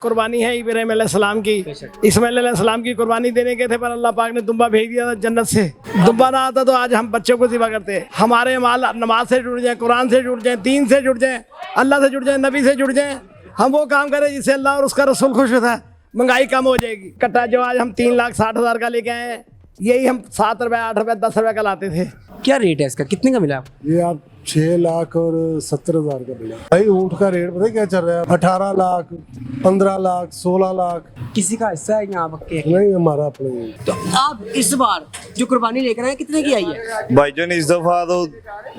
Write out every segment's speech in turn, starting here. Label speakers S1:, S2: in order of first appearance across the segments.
S1: कुर्बानी है इब्राहिम अलैहिस्सलाम की। इस्माइल अलैहिस्सलाम की कुर्बानी देने के थे, पर अल्लाह पाक ने दुम्बा भेज दिया था जन्नत से। दुम्बा ना आता तो आज हम बच्चों को ज़िबा करते। हमारे माल नमाज से जुड़ जाए, कुरान से जुड़ जाए, दीन से जुड़ जाए, अल्लाह से जुड़ जाए, नबी से जुड़ जाए। हम वो काम करें जिससे अल्लाह और उसका रसूल खुश होता है, महंगाई कम हो जाएगी। कट्टा जो आज हम 3,60,000 का लेके आए हैं, यही हम 7 रुपये, 8 रुपये, 10 रुपये का लाते थे।
S2: क्या रेट है इसका, कितने का मिला आपको?
S3: ये आप 6,70,000 का मिला। भाई ऊँट का रेट पता है क्या चल रहा है? 18 लाख, 15 लाख, 16 लाख।
S2: किसी का हिस्सा है यहाँ आपके?
S3: नहीं, हमारा अपने।
S2: तो आप इस बार जो कुर्बानी लेकर आए कितने की आई है?
S4: भाईजान इस दफा तो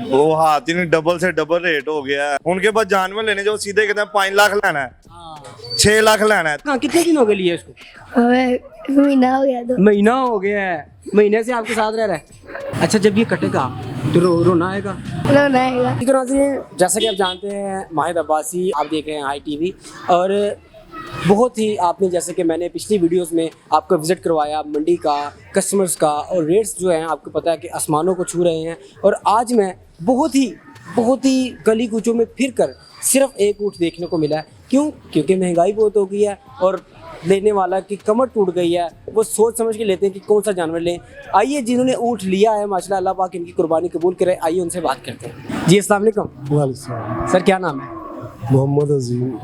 S4: वो हाथ ही नहीं, डबल से डबल रेट हो गया है। उनके पास जानवर लेने जो सीधे कहते हैं 5 लाख लेना है, 6 लाख लेना है।
S2: हाँ, कितने दिन हो गए लिए इसको?
S5: महीना हो गया।
S2: महीना हो गया है। महीने से आपके साथ रह रहा है। अच्छा, जब ये कटेगा तो रोना आएगा?
S5: रोना आएगा।
S2: ठीक है, जैसा कि आप जानते हैं माहिद अब्बासी, आप देख रहे हैं हाई टीवी। और बहुत ही आपने, जैसे कि मैंने पिछली वीडियोस में आपको विज़िट करवाया मंडी का, कस्टमर्स का, और रेट्स जो हैं आपको पता है कि आसमानों को छू रहे हैं। और आज मैं बहुत ही गली कूचों में फिर कर सिर्फ एक ऊँट देखने को मिला है। क्यों? क्योंकि महंगाई बहुत हो गई है और लेने वाला की कमर टूट गई है। वो सोच समझ के लेते हैं कि कौन सा जानवर लें। आइए, जिन्होंने ऊँट लिया है माशाल्लाह, अल्लाह पाक इनकी कुर्बानी कबूल करे, आइए उनसे बात करते हैं। जी अस्सलाम वालेकुम।
S3: वालेकुम।
S2: सर क्या नाम है?
S3: मोहम्मद अजीम।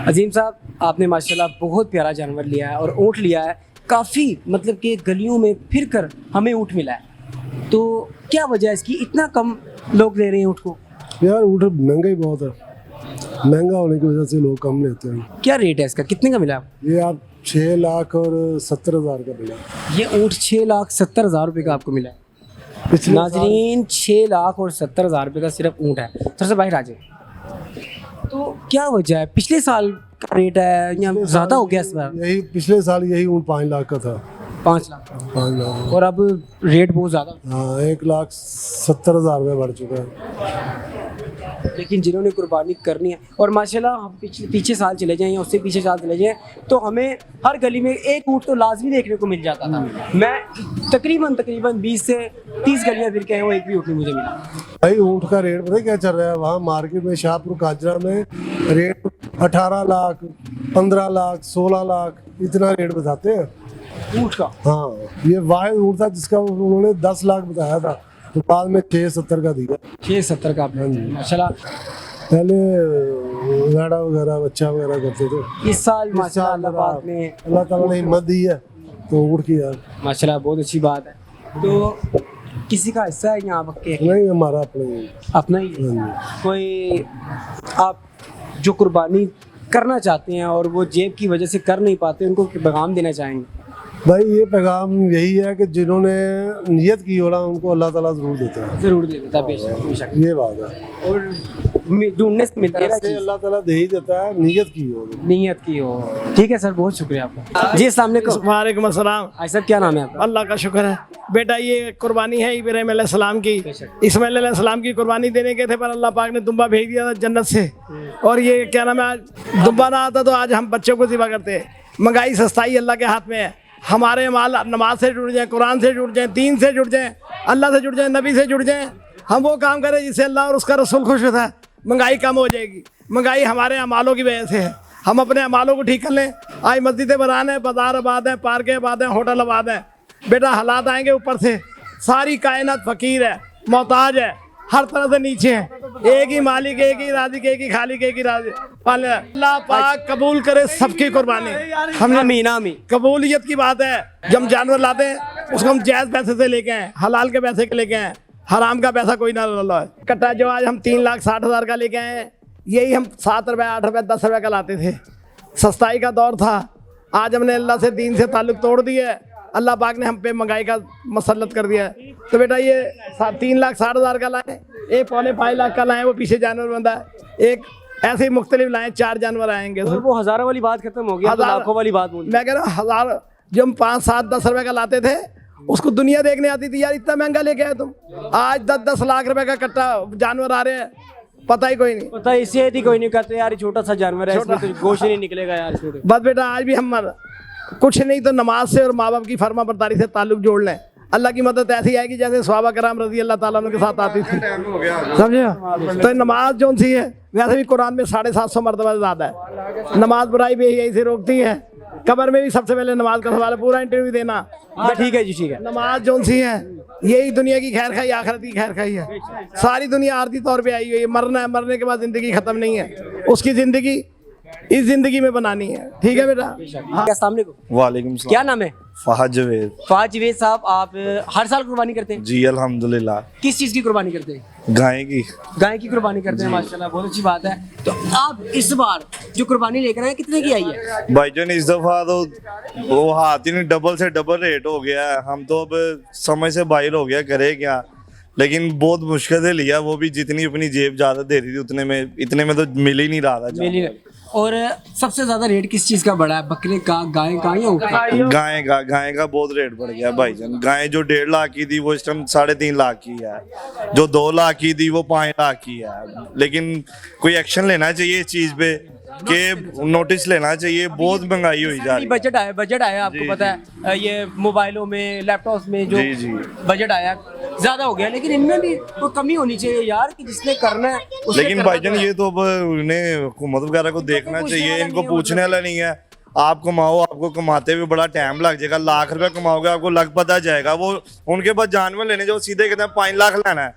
S2: अजीम साहब, आपने माशाल्लाह बहुत प्यारा जानवर लिया है और ऊँट लिया है। काफ़ी मतलब कि गलियों में फिर कर हमें ऊँट मिला है, तो क्या वजह है इसकी, इतना कम लोग ले रहे हैं ऊँट को?
S3: यार ऊँट महंगा ही बहुत है, महंगा होने की वजह से लोग कम लेते हैं।
S2: क्या रेट है इसका, कितने का मिला?
S3: ये आप 6,70,000 का मिला।
S2: ये ऊँट 6,70,000 रुपये का आपको मिला है।
S3: पिछले
S2: नाजरीन, 6,70,000 रुपये का सिर्फ ऊँट है। सबसे बाहर आ जाए। तो क्या वजह है, पिछले साल का रेट है या ज़्यादा हो गया इस बार?
S3: यही पिछले साल यही ऊँट 5 लाख का था।
S2: 5 लाख
S3: 5 लाख,
S2: और अब रेट बहुत ज़्यादा।
S3: हाँ 1,70,000 में बढ़ चुका है।
S2: लेकिन जिन्होंने कुर्बानी करनी है, और माशाल्लाह हम पीछे साल चले जाएं या उससे पीछे साल चले जाएं, तो हमें हर गली में एक ऊँट तो लाजमी देखने को मिल जाता था। मैं तकरीबन 20 से 30 गलियां फिर के आया हूँ, एक भी ऊँट नहीं मुझे मिला।
S3: भाई ऊँट का रेट पता है क्या चल रहा है? वहाँ मार्केट में शाहपुर काजरा में रेट 18 लाख, 15 लाख, 16 लाख, इतना रेट बताते हैं
S2: ऊँट का।
S3: हाँ, ये वाहिद ऊँट था जिसका उन्होंने 10 लाख बताया था, तो बाद में 6,70 का दिया।
S2: 6,70 का आपने माशाल्लाह।
S3: पहले गाड़ा वगैरह, बच्चा वगैरह करते थे।
S2: इस साल माशाल्लाह अल्लाह पाक ने,
S3: अल्लाह ताला ने हिम्मत दी है तो ऊँट की यार।
S2: माशाल्लाह बहुत अच्छी बात है। तो किसी का हिस्सा है यहाँ आपके?
S3: नहीं, हमारा अपने।
S2: अपना ही है। कोई आप जो कुर्बानी करना चाहते हैं और वो जेब की वजह से कर नहीं पाते, उनको पैगाम देना चाहेंगे?
S3: भाई ये पैगाम यही है कि जिन्होंने नियत की हो ना, उनको अल्लाह ताला जरूर देता है।
S2: जरूर दे देता है, बेशक।
S3: ये बात है।
S2: और ढूंढने से मिलती है ना
S3: ऐसे
S2: चीज़।
S3: अल्लाह ताला दे ही देता है, नियत की हो।
S2: नीयत की हो। ठीक है सर, बहुत शुक्रिया आपका। जी अस्सलाम वालेकुम।
S1: वालेकुम अस्सलाम।
S2: आई साहब क्या नाम है आपका?
S1: अल्लाह का शुक्र है बेटा, ये कुर्बानी है इब्राहिम अलैहिस्सलाम की। इस्माइल अलैहिस्सलाम की कुर्बानी देने के थे, पर अल्लाह पाक ने दुम्बा भेज दिया था जन्नत से। और ये क्या नाम है, आज दुम्बा ना आता तो आज हम बच्चों को ज़िबा करते। महंगाई सस्ताई अल्लाह के हाथ में है। हमारे माल नमाज से जुड़ जाए, कुरान से जुड़ जाए, दीन से जुड़ जाए, अल्लाह से जुड़ जाए, नबी से जुड़ जाए। हम वो काम करें जिससे अल्लाह और उसका रसूल खुश होता है, महंगाई कम हो जाएगी। महंगाई हमारे अमालों की वजह से है। हम अपने अमालों को ठीक कर लें। आज मस्जिदें बनाने हैं, बाजार आबाद हैं, पार्कें आबाद हैं, होटल आबाद हैं। बेटा हालात आएंगे ऊपर से। सारी कायनात फ़कीर है, मोहताज है, हर तरह से नीचे है। एक ही मालिक, एक ही राज़िक, एक ही खालिक, एक ही राज़िक। अल्लाह पाक कबूल करे सबकी कुर्बानी। हमने
S2: आमीन आमीन।
S1: कबूलियत की बात है। जब हम जानवर लाते हैं उसको हम जायज़ पैसे से लेके आए, हलाल के पैसे के लेके आए, हराम का पैसा कोई ना ला है। कट्टा जो आज हम 3,60,000 का लेके आए हैं, यही हम 7 रुपये, 8 रुपये, 10 रुपये का लाते थे। सस्ताई का दौर था। आज हमने अल्लाह से, दीन से ताल्लुक़ तोड़ दिया है। अल्लाह पाक ने हम पे महंगाई का मसल्लत कर दिया है। तो बेटा ये 3,60,000 का लाए, एक 4.5 लाख का लाए, वो पीछे जानवर बंदा है। एक ऐसे ही मुख्तलिफ लाए, 4 जानवर आएंगे।
S2: और वो हज़ारों वाली बात खत्म हो गई, अब तो लाखों वाली बात बोल।
S1: मैं कह रहा हूँ 1000, जब हम 5, 7, 10 रुपये का लाते थे उसको दुनिया देखने आती थी, यार इतना महंगा लेके आए तुम। आज 10-10 लाख रुपए का कट्टा जानवर आ रहे हैं, पता ही कोई नहीं।
S2: पता इसे ही कोई नहीं कहते यार, छोटा सा जानवर है, इसमें तो गोश्त नहीं निकलेगा यार इसमें।
S1: बस बेटा आज भी हम कुछ नहीं तो नमाज से और माँ बाप की फर्मा बरदारी से ताल्लुक जोड़ लें। अल्लाह की मदद ऐसी आएगी जैसे सहाबा कराम रजी अल्लाह ताला अन्हु के साथ आती थी। समझे? तो नमाज जो सी है वैसे भी कुरान में 750 मरतबा ज़्यादा है। नमाज बुराई बेहियाई से रोकती है। कब्र में भी सबसे पहले नमाज का सवाल है, पूरा इंटरव्यू देना।
S2: हाँ ठीक है जी, ठीक है।
S1: नमाज जो सी है यही दुनिया की खैर खाई, आखिरत की खैर खाई है। सारी दुनिया आरती तौर पे आई हुई है, मरना है, मरने के बाद ज़िंदगी ख़त्म नहीं है, उसकी ज़िंदगी इस ज़िंदगी में बनानी है। ठीक है बेटा?
S2: अस्सलाम वालेकुम।
S4: वालेकुम सलाम।
S2: क्या नाम है?
S4: फहद जवेद।
S2: फहद जवेद साहब, आप हर साल कुर्बानी करते हैं?
S4: जी अल्हम्दुलिल्लाह।
S2: किस चीज़ की कुर्बानी करते हैं?
S4: गाय की।
S2: गाय की कुर्बानी करते हैं, माशाल्लाह, बहुत अच्छी बात है। तो आप इस बार जो कुर्बानी लेकर आए कितने की आई है?
S4: भाईजान इस दफा तो वो हाथ ही नहीं, डबल से डबल रेट हो गया है। हम तो अब समझ से बाहर हो गया, करे क्या। लेकिन बहुत मुश्किल से लिया, वो भी जितनी अपनी जेब ज्यादा दे रही थी इतने में तो मिल ही नहीं रहा था।
S2: मिली। और सबसे ज्यादा रेट किस चीज का बढ़ा है? बकरे का, गाय का या ऊँट का?
S4: गाय का बहुत रेट बढ़ गया भाईजान। गाय जो 1.5 लाख की थी वो इस टाइम 3.5 लाख की है। जो 2 लाख की थी वो 5 लाख की है। लेकिन कोई एक्शन लेना चाहिए इस चीज पे, कि नोटिस लेना चाहिए। बहुत महंगाई हुई जा रही है।
S2: बजट आया आपको
S4: जी,
S2: पता है, ये मोबाइलों में, लैपटॉप में जो
S4: जी।
S2: बजट आया ज्यादा हो गया, लेकिन इनमें भी कोई कमी होनी चाहिए यार, कि जिसने करना है उसने
S4: लेकिन
S2: करना
S4: भाईजान
S2: तो है।
S4: ये तो अब उन्हें हुकूमत वगैरह को देखना
S2: पूछने
S4: चाहिए,
S2: वाला
S4: इनको
S2: नहीं है,
S4: पूछने वाला नहीं है। आप कमाओ, आपको कमाते हुए बड़ा टाइम लग जाएगा। लाख रुपया कमाओगे आपको लग पता जाएगा। वो उनके पास जानवर लेने जो सीधे कहते हैं 5 लाख लेना है,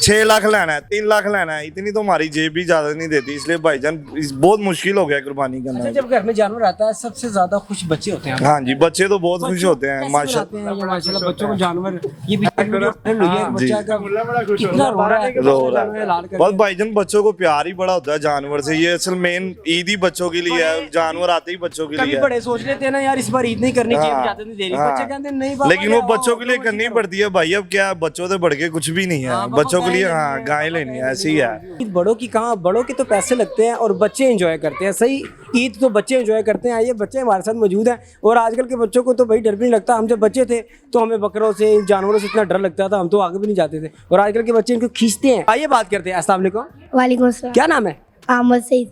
S4: 6 लाख लेना है, 3 लाख लेना है। इतनी तो हमारी जेब भी ज्यादा नहीं देती। इसलिए भाईजान बहुत मुश्किल हो गया कुर्बानी
S2: अच्छा,
S4: करना।
S2: जब घर में जानवर आता है सबसे ज्यादा खुश बच्चे होते हैं।
S4: हाँ जी, बच्चे तो बहुत खुश होते हैं
S2: कैसे
S4: माशाल्लाह।
S2: बनाते हैं ये माशाल्लाह बच्चों को जानवर। ये भी बच्चा का कितना रो रहा है,
S4: रो रहा है।
S2: लाल करके।
S4: बस भाईजान बच्चों को प्यार ही बड़ा होता है जानवर से। ये असल मेन ईद ही बच्चों के लिए है, जानवर आते ही बच्चों के
S2: कभी
S4: लिए है।
S2: बड़े सोच लेते हैं ना यार इस बार ईद नहीं करनी चाहिए,
S4: हाँ,
S2: इजाजत नहीं दे रही।
S4: हाँ।
S2: बच्चे कहते हैं नहीं पापा,
S4: लेकिन वो
S2: जाओ,
S4: बच्चों के लिए
S2: जो
S4: करनी
S2: मर्जी
S4: पड़ती है भाई। अब क्या, बच्चों से बढ़ के कुछ भी नहीं है।
S2: हाँ, पापा
S4: बच्चों के लिए
S2: गाय
S4: हाँ
S2: लेनी है,
S4: गाय लेनी है, ऐसी है।
S2: ईद बड़ों की कहाँ, बड़ों के तो पैसे लगते हैं और बच्चे एंजॉय करते हैं। सही, ईद तो बच्चे एंजॉय करते हैं। आइए, बच्चे हमारे साथ मौजूद हैं। और आजकल के बच्चों को तो भाई डर भी नहीं लगता। हम जब बच्चे थे तो हमें बकरों से, जानवरों से इतना डर लगता था, हम तो आगे भी नहीं जाते थे। और आजकल के बच्चे इनको खींचते हैं। आइए बात करते हैं। अस्सलाम वालेकुम।
S5: वालेकुम अस्सलाम।
S2: क्या नाम है?
S5: अहमद सईद।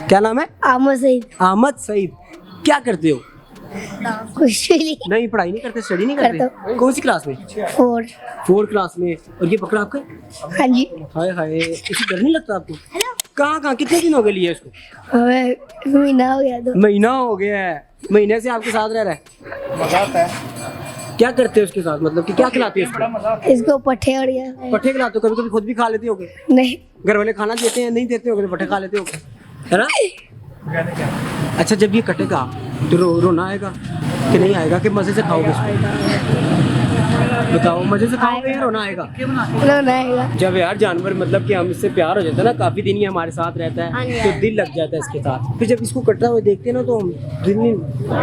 S2: क्या नाम है?
S5: अहमद सईद।
S2: अहमद सईद। क्या करते हो?
S5: कुछ भी नहीं।
S2: नहीं, पढ़ाई नहीं करते, स्टडी नहीं करते?
S5: करता
S2: कौन सी क्लास में?
S5: 4।
S2: क्लास में। और ये बकरा आपका?
S5: हाँ जी।
S2: हाय हाय, इसे डर नहीं लगता आपको? कहाँ कितने दिन हो गए लिए इसको?
S5: हमें महीना हो गया तो।
S2: महीना हो गया है। महीने से आपके साथ रह रहा है? क्या करते हो उसके साथ, मतलब कि क्या खिलाते हो उसको?
S5: इसको पट्ठे और ये
S2: पट्ठे खिलाते हो? कभी कभी खुद भी खा लेते होगे?
S5: नहीं।
S2: घर वाले खाना देते हैं, नहीं देते होगे तो पट्ठे खा लेते होगे, है ना? अच्छा, जब ये कटेगा तो रोना आएगा कि नहीं आएगा, कि मजे से खाओगे इसको? बताओ, मजे से खाओगे या रोना आएगा?
S5: रोना आएगा।
S2: जब यार जानवर, मतलब कि हम इससे प्यार हो जाता है ना, काफी दिन ये हमारे साथ रहता है तो दिल लग जाता है इसके साथ। फिर जब इसको कटता हुआ देखते हैं ना तो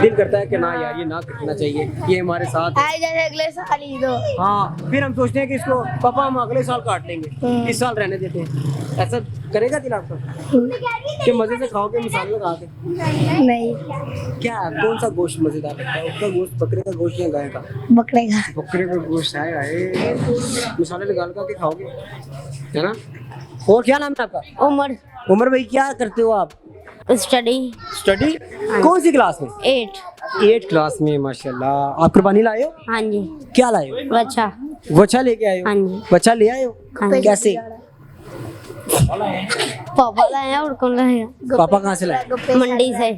S2: दिल करता है कि ना यार, ये ना कटना चाहिए, ये हमारे साथ है।
S5: आए जैसे अगले साल ही दो।
S2: हाँ, फिर हम सोचते हैं कि इसको पापा हम अगले साल काट लेंगे, इस साल रहने देते हैं। ऐसा करेगा दिल आपका कि मजे से खाओगे मसाले लगा के?
S5: नहीं।
S2: क्या, कौन सा गोश्त मजेदार लगता है? उसका गोश्त, बकरे का गोश्त या गाय का?
S5: बकरे का।
S2: बकरे का गोश्त है, मसाले लगा के खाओगे, है ना? और क्या नाम है आपका?
S5: उमर।
S2: उमर भाई, क्या करते हो आप? स्टडी। कौन सी क्लास में? 8 क्लास में। माशाल्लाह। आप कुर्बानी लाए हो?
S5: हाँ जी।
S2: क्या लाए हो?
S5: बच्चा।
S2: बच्चा लेके आए हो?
S5: हाँ जी।
S2: बच्चा ले आए हो?
S5: हाँ जी।
S2: कैसे?
S5: पापा लाए और कौन लाएगा?
S2: पापा कहाँ से लाए?
S5: मंडी से।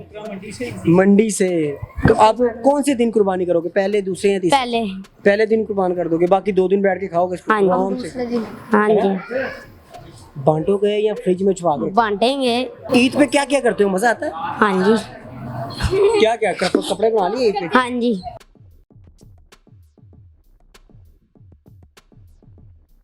S2: मंडी से। तो आप कौन से दिन कुर्बानी करोगे? पहले, दूसरे या तीसरे? पहले दिन कुर्बान कर दोगे, बाकी 2 दिन बैठ के खाओगे इसको
S5: हाँ
S2: आराम से?
S5: जी। हाँ जी।
S2: बांटोगे या फ्रिज में छुपा दोगे?
S5: बांटेंगे।
S2: ईद पे क्या क्या करते हो? मजा आता है?
S5: हाँ जी।
S2: क्या क्या कपड़े बना लिए ईद पे?
S5: हाँ जी।